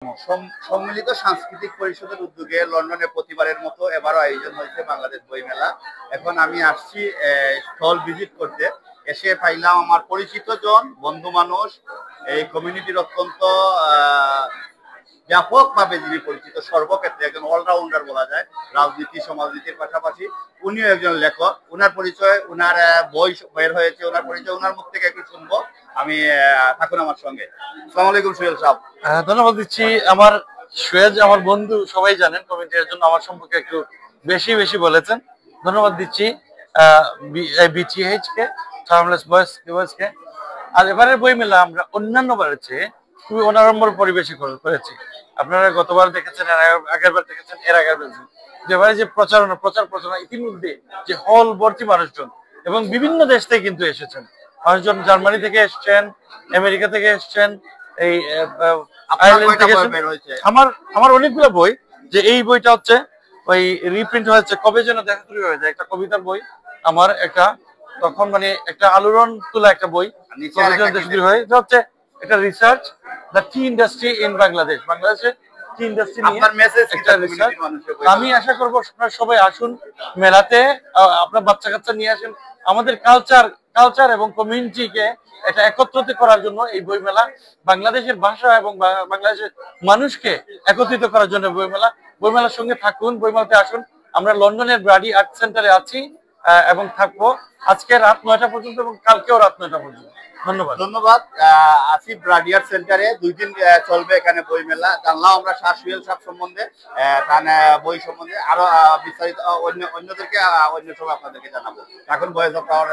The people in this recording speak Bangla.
সম্মিলিত সাংস্কৃতিক পরিষদের উদ্যোগে লন্ডনে প্রতিবারের মতো এবারও আয়োজন হয়েছে বাংলাদেশ বই মেলা। এখন আমি আসছি স্টল ভিজিট করতে। এসে পাইলাম আমার পরিচিত জন, বন্ধু মানুষ, এই কমিউনিটির অত্যন্ত ব্যাপকভাবে যিনি পরিচিত, সর্বক্ষেত্রে একজন অলরাউন্ডার বলা যায়, রাজনীতি সমাজনীতির পাশাপাশি উনিও একজন লেখক। ওনার পরিচয়, ওনার বই বের হয়েছে, ওনার পরিচয় ওনার মুখ থেকে একটু শুনবো। আমি থাকুন আমার সঙ্গে। আসসালামু আলাইকুম সুহেল সাহেব। ধন্যবাদ দিচ্ছি। আমার সুয়েজ আমার বন্ধু, সবাই জানেন, কমিটির জন্য আমার সম্পর্কে একটু বেশি বেশি বলেছেন। ধন্যবাদ দিচ্ছি বিটিএইচ কে, টার্মলেস বয়েজ কে। আর এবারের বই মেলা আমরা অন্যান্য বারের চেয়ে খুবই অনাড়ম্বর পরিবেশে করেছি। আপনারা গতবার দেখেছেন, আগের বার দেখেছেন, এর আগের বার এবারে যে প্রচার প্রচারণা, ইতিমধ্যে যে হল ভর্তি মানুষজন এবং বিভিন্ন দেশ থেকে কিন্তু এসেছেন মানুষজন। জার্মানি থেকে এসছেন, আমেরিকা থেকে এসছেন, এই আমার অনেকগুলো বই। যে এই বইটা হচ্ছে ওই রিপ্রিন্ট হয়েছে, কবে যেন দেখা শুরু হয়ে যায়, একটা কবিতার বই আমার, একটা তখন মানে একটা আলোড়ন তোলা একটা বই হয়ে হচ্ছে একটা research, the T industry in Bangladesh, বাংলাদেশের টি ইন্ডাস্ট্রি নিয়ে একটা রিসার্চ। আমি আশা করবো আপনারা সবাই আসুন মেলাতে, আপনার বাচ্চা কাচ্চা নিয়ে আসেন। আমাদের কালচার এবং কমিউনিটিকে এটা একত্রিত করার জন্য এই বই মেলা, বাংলাদেশের ভাষা এবং বাংলাদেশের মানুষকে একত্রিত করার জন্য বইমেলার সঙ্গে থাকুন, বইমেলাতে আসুন। আমরা লন্ডনের ব্রাডি আর্ট সেন্টারে আছি এবং থাকবো আজকে রাত 9টা পর্যন্ত এবং কালকেও রাত 9টা পর্যন্ত। ধন্যবাদ। আসিফ ব্রাডি আর্ট সেন্টারে 2 দিন চলবে এখানে বই মেলা। জানলাম আমরা সুহেল সাহেব সম্বন্ধে, তার বই সম্বন্ধে আরো বিস্তারিত অন্যদেরকে অন্য সময় আপনাদেরকে জানাবো। এখন ভয়েস অফ টাওয়ার